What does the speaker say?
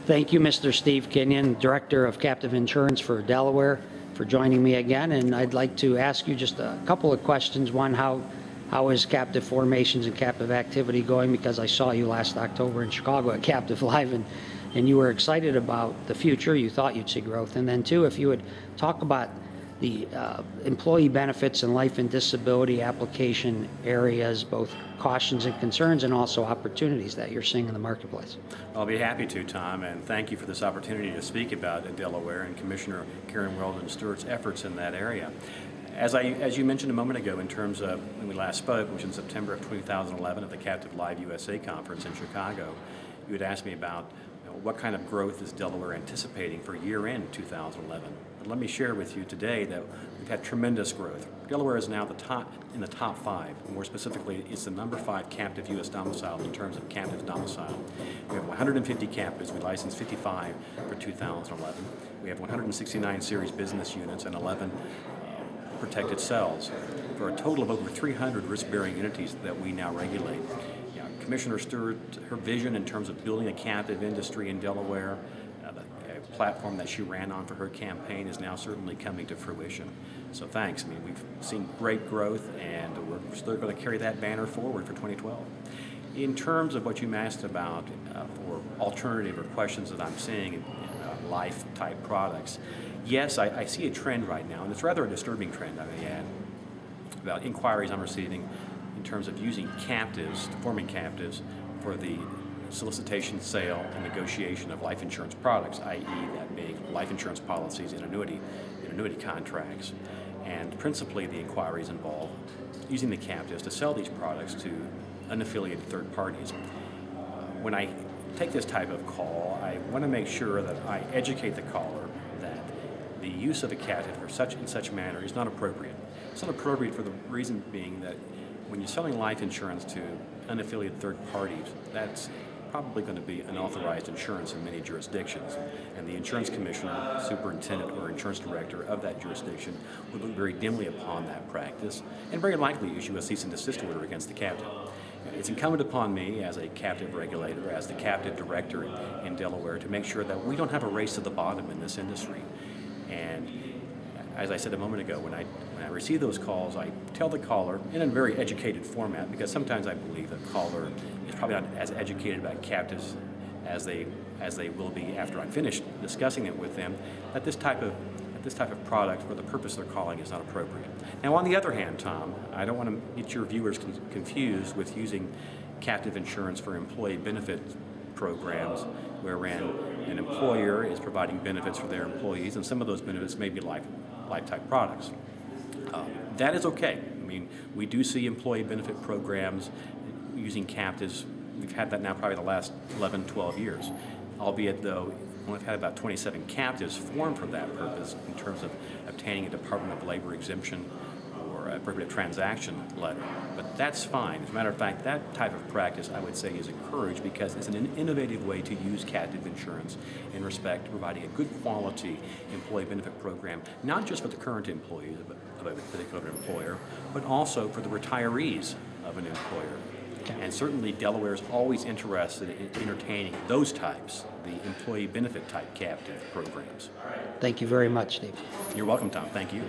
Thank you, Mr. Steve Kinion, Director of Captive Insurance for Delaware, for joining me again. And I'd like to ask you just a couple of questions. One, how is captive formations and captive activity going? Because I saw you last October in Chicago at Captive Live, and you were excited about the future. You thought you'd see growth. And then two, if you would talk about the employee benefits and life and disability application areas, both cautions and concerns, and also opportunities that you're seeing in the marketplace. I'll be happy to, Tom, and thank you for this opportunity to speak about Delaware and Commissioner Karen Weldon Stewart's efforts in that area. As you mentioned a moment ago, in terms of when we last spoke, which was in September of 2011 at the Captive Live USA conference in Chicago, you had asked me about what kind of growth is Delaware anticipating for year-end 2011. But let me share with you today that we've had tremendous growth. Delaware is now in the top 5. More specifically, it's the number 5 captive U.S. domicile in terms of captive domicile. We have 150 captives. We licensed 55 for 2011. We have 169 series business units and 11 protected cells for a total of over 300 risk-bearing entities that we now regulate. Commissioner Stewart, her vision in terms of building a captive industry in Delaware, a platform that she ran on for her campaign, is now certainly coming to fruition. So thanks. I mean, we've seen great growth, and we're still going to carry that banner forward for 2012. In terms of what you asked about for alternative or questions that I'm seeing in life-type products, yes, I see a trend right now, and it's rather a disturbing trend, I may add, about inquiries I'm receiving in terms of using captives, forming captives, for the solicitation, sale, and negotiation of life insurance products, i.e. that being life insurance policies and annuity contracts. And principally the inquiries involve using the captives to sell these products to unaffiliated third parties. When I take this type of call, I want to make sure that I educate the caller that the use of a captive in such manner is not appropriate. It's not appropriate for the reason being that when you're selling life insurance to unaffiliated third parties, that's probably going to be unauthorized insurance in many jurisdictions. And the insurance commissioner, superintendent, or insurance director of that jurisdiction would look very dimly upon that practice and very likely issue a cease and desist order against the captive. It's incumbent upon me as a captive regulator, as the captive director in Delaware, to make sure that we don't have a race to the bottom in this industry. And as I said a moment ago, when I receive those calls, I tell the caller in a very educated format, because sometimes I believe the caller is probably not as educated about captives as they will be after I'm finished discussing it with them, that this type of product for the purpose they're calling is not appropriate. Now, on the other hand, Tom, I don't want to get your viewers confused with using captive insurance for employee benefit programs wherein an employer is providing benefits for their employees, and some of those benefits may be life-type products. That is okay. I mean, we do see employee benefit programs using captives. We've had that now probably the last 11, 12 years, albeit though we've had about 27 captives formed for that purpose in terms of obtaining a Department of Labor exemption or appropriate transaction letter. But that's fine. As a matter of fact, that type of practice, I would say, is encouraged because it's an innovative way to use captive insurance in respect to providing a good quality employee benefit program, not just for the current employees of a particular employer, but also for the retirees of an employer. And certainly Delaware is always interested in entertaining those types, the employee benefit type captive programs. Thank you very much, Steve. You're welcome, Tom. Thank you.